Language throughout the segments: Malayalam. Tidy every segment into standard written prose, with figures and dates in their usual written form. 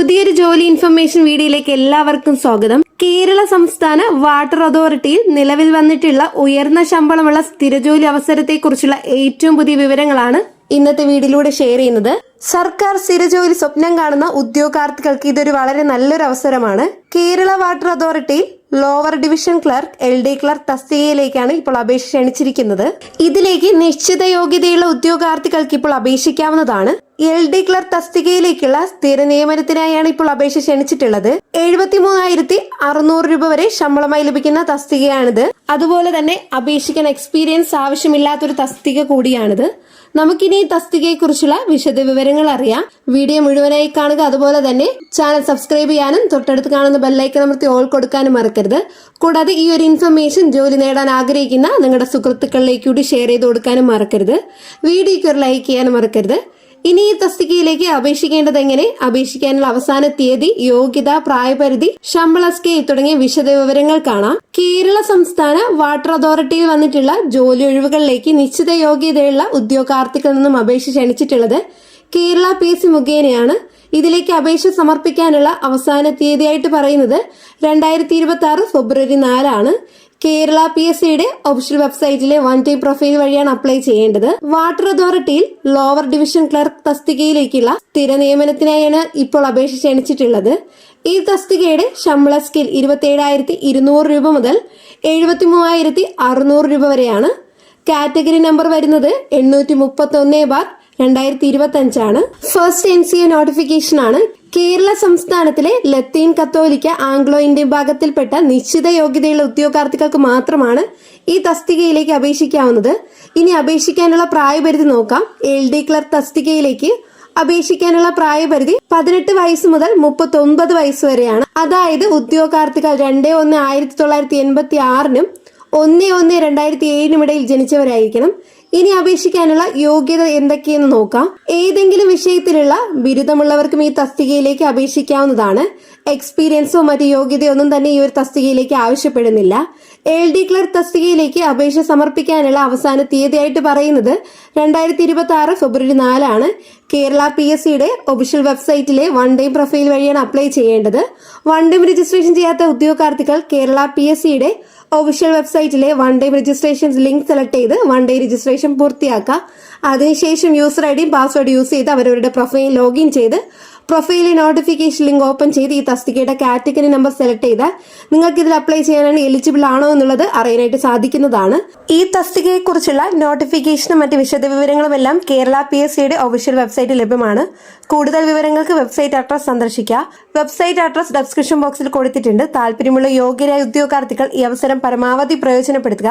പുതിയൊരു ജോലി ഇൻഫർമേഷൻ വീഡിയോയിലേക്ക് എല്ലാവർക്കും സ്വാഗതം. കേരള സംസ്ഥാന വാട്ടർ അതോറിറ്റിയിൽ നിലവിൽ വന്നിട്ടുള്ള ഉയർന്ന ശമ്പളമുള്ള സ്ഥിരജോലി അവസരത്തെക്കുറിച്ചുള്ള ഏറ്റവും പുതിയ വിവരങ്ങളാണ് ഇന്നത്തെ വീഡിയോയിലൂടെ ഷെയർ ചെയ്യുന്നത്. സർക്കാർ സ്ഥിരജോലി സ്വപ്നം കാണുന്ന ഉദ്യോഗാർത്ഥികൾക്ക് ഇതൊരു വളരെ നല്ലൊരു അവസരമാണ്. കേരള വാട്ടർ അതോറിറ്റിയിൽ lower division clerk, LD clerk തസ്തികയിലേക്കാണ് ഇപ്പോൾ അപേക്ഷ ക്ഷണിച്ചിരിക്കുന്നത്. ഇതിലേക്ക് നിശ്ചിത യോഗ്യതയുള്ള ഉദ്യോഗാർത്ഥികൾക്ക് ഇപ്പോൾ അപേക്ഷിക്കാവുന്നതാണ്. LD ക്ലർക്ക് തസ്തികയിലേക്കുള്ള സ്ഥിര നിയമനത്തിനായാണ് ഇപ്പോൾ അപേക്ഷ ക്ഷണിച്ചിട്ടുള്ളത്. 73,600 രൂപ വരെ ശമ്പളമായി ലഭിക്കുന്ന തസ്തികയാണിത്. അതുപോലെ തന്നെ അപേക്ഷിക്കാൻ എക്സ്പീരിയൻസ് ആവശ്യമില്ലാത്തൊരു തസ്തിക കൂടിയാണിത്. നമുക്കിനി ഈ തസ്തികയെ കുറിച്ചുള്ള വിശദ വിവരങ്ങൾ അറിയാം. വീഡിയോ മുഴുവനായി കാണുക. അതുപോലെ തന്നെ ചാനൽ സബ്സ്ക്രൈബ് ചെയ്യാനും തൊട്ടടുത്ത് കാണുന്ന ബെല്ലൈക്കൺ അമർത്തി ഓൾ കൊടുക്കാനും മറക്കരുത്. കൂടാതെ ഈ ഒരു ഇൻഫർമേഷൻ ജോലി നേടാൻ ആഗ്രഹിക്കുന്ന നിങ്ങളുടെ സുഹൃത്തുക്കളിലേക്ക് കൂടി ഷെയർ ചെയ്ത് കൊടുക്കാനും മറക്കരുത്. വീഡിയോയ്ക്ക് ഒരു ലൈക്ക് ചെയ്യാനും മറക്കരുത്. ഇനി ഈ തസ്തികയിലേക്ക് അപേക്ഷിക്കേണ്ടത് എങ്ങനെ, അപേക്ഷിക്കാനുള്ള അവസാന തീയതി, യോഗ്യത, പ്രായപരിധി, ശമ്പള സ്കെയിൽ തുടങ്ങിയ വിശദ വിവരങ്ങൾ കാണാം. കേരള സംസ്ഥാന വാട്ടർ അതോറിറ്റിയിൽ വന്നിട്ടുള്ള ജോലി ഒഴിവുകളിലേക്ക് നിശ്ചിത യോഗ്യതയുള്ള ഉദ്യോഗാർത്ഥികളിൽ നിന്നും അപേക്ഷ ക്ഷണിച്ചിട്ടുള്ളത് കേരള PSC മുഖേനയാണ്. ഇതിലേക്ക് അപേക്ഷ സമർപ്പിക്കാനുള്ള അവസാന തീയതിയായിട്ട് പറയുന്നത് 2026 ഫെബ്രുവരി 4 ആണ്. കേരള PSCയുടെ ഒഫീഷ്യൽ വെബ്സൈറ്റിലെ വൺ ടൈം പ്രൊഫൈൽ വഴിയാണ് അപ്ലൈ ചെയ്യേണ്ടത്. വാട്ടർ അതോറിറ്റിയിൽ ലോവർ ഡിവിഷൻ ക്ലർക്ക് തസ്തികയിലേക്കുള്ള സ്ഥിര നിയമനത്തിനായാണ് ഇപ്പോൾ അപേക്ഷ ക്ഷണിച്ചിട്ടുള്ളത്. ഈ തസ്തികയുടെ ശമ്പള സ്കെയിൽ 27,200 രൂപ മുതൽ 73,600 രൂപ വരെയാണ്. കാറ്റഗറി നമ്പർ വരുന്നത് 831/2025 ആണ്. ഫസ്റ്റ് NCA നോട്ടിഫിക്കേഷൻ ആണ്. കേരള സംസ്ഥാനത്തിലെ ലത്തീൻ കത്തോലിക്ക ആംഗ്ലോ ഇന്ത്യൻ വിഭാഗത്തിൽപ്പെട്ട നിശ്ചിത യോഗ്യതയുള്ള ഉദ്യോഗാർത്ഥികൾക്ക് മാത്രമാണ് ഈ തസ്തികയിലേക്ക് അപേക്ഷിക്കാവുന്നത്. ഇനി അപേക്ഷിക്കാനുള്ള പ്രായപരിധി നോക്കാം. LD ക്ലർക്ക് തസ്തികയിലേക്ക് അപേക്ഷിക്കാനുള്ള പ്രായപരിധി 18 വയസ്സ് മുതൽ 39 വയസ്സ് വരെയാണ്. അതായത് ഉദ്യോഗാർത്ഥികൾ 2/1/1986 1/1/2007 ഇടയിൽ ജനിച്ചവരായിരിക്കണം. ഇനി അപേക്ഷിക്കാനുള്ള യോഗ്യത എന്തൊക്കെയെന്ന് നോക്കാം. ഏതെങ്കിലും വിഷയത്തിലുള്ള ബിരുദമുള്ളവർക്കും ഈ തസ്തികയിലേക്ക് അപേക്ഷിക്കാവുന്നതാണ്. എക്സ്പീരിയൻസോ മറ്റു യോഗ്യതയോ ഒന്നും തന്നെ ഈ ഒരു തസ്തികയിലേക്ക് ആവശ്യപ്പെടുന്നില്ല. LD ക്ലർക്ക് തസ്തികയിലേക്ക് അപേക്ഷ സമർപ്പിക്കാനുള്ള അവസാന തീയതിയായിട്ട് പറയുന്നത് 2026 ഫെബ്രുവരി 4 ആണ്. കേരള PSCയുടെ ഒഫീഷ്യൽ വെബ്സൈറ്റിലെ വൺ ടൈം പ്രൊഫൈൽ വഴിയാണ് അപ്ലൈ ചെയ്യേണ്ടത്. വൺ ടൈം രജിസ്ട്രേഷൻ ചെയ്യാത്ത ഉദ്യോഗാർത്ഥികൾ കേരള PSCയുടെ ഒഫീഷ്യൽ വെബ്സൈറ്റിലെ one time registration link select ചെയ്ത് വൺ ഡേ രജിസ്ട്രേഷൻ പൂർത്തിയാക്കുക. അതിനുശേഷം യൂസർ ID പാസ്വേഡ് യൂസ് ചെയ്ത് അവരവരുടെ പ്രൊഫൈൽ ലോഗിൻ ചെയ്ത് പ്രൊഫൈലിൽ നോട്ടിഫിക്കേഷൻ ലിങ്ക് ഓപ്പൺ ചെയ്ത് ഈ തസ്തികയുടെ കാറ്റഗറി നമ്പർ സെലക്ട് ചെയ്താൽ നിങ്ങൾക്ക് ഇതിൽ അപ്ലൈ ചെയ്യാനാണ് എലിജിബിൾ ആണോ എന്നുള്ളത് അറിയാനായിട്ട് സാധിക്കുന്നതാണ്. ഈ തസ്തികയെക്കുറിച്ചുള്ള നോട്ടിഫിക്കേഷനും മറ്റ് വിശദ വിവരങ്ങളും എല്ലാം കേരള PSCയുടെ ഒഫീഷ്യൽ വെബ്സൈറ്റിൽ ലഭ്യമാണ്. കൂടുതൽ വിവരങ്ങൾക്ക് വെബ്സൈറ്റ് അഡ്രസ് സന്ദർശിക്കുക. വെബ്സൈറ്റ് അഡ്രസ് ഡിസ്ക്രിപ്ഷൻ ബോക്സിൽ കൊടുത്തിട്ടുണ്ട്. താല്പര്യമുള്ള യോഗ്യരായ ഉദ്യോഗാർത്ഥികൾ ഈ അവസരം പരമാവധി പ്രയോജനപ്പെടുത്തുക.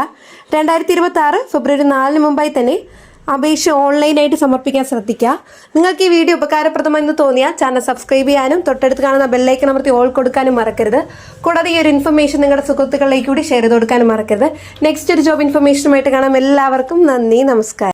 2026 ഫെബ്രുവരി 4 മുമ്പായി തന്നെ അപേക്ഷ ഓൺലൈനായിട്ട് സമർപ്പിക്കാൻ ശ്രദ്ധിക്കുക. നിങ്ങൾക്ക് ഈ വീഡിയോ ഉപകാരപ്രദമെന്ന് തോന്നിയാൽ ചാനൽ സബ്സ്ക്രൈബ് ചെയ്യാനും തൊട്ടടുത്ത് കാണുന്ന ബെല്ലൈക്കൺ അമർത്തി ഓൾ കൊടുക്കാനും മറക്കരുത്. കൂടാതെ ഈ ഒരു ഇൻഫർമേഷൻ നിങ്ങളുടെ സുഹൃത്തുക്കളിലേക്ക് കൂടി ഷെയർ ചെയ്ത് കൊടുക്കാനും മറക്കരുത്. നെക്സ്റ്റ് ഒരു ജോബ് ഇൻഫർമേഷനുമായിട്ട് കാണാം. എല്ലാവർക്കും നന്ദി, നമസ്കാരം.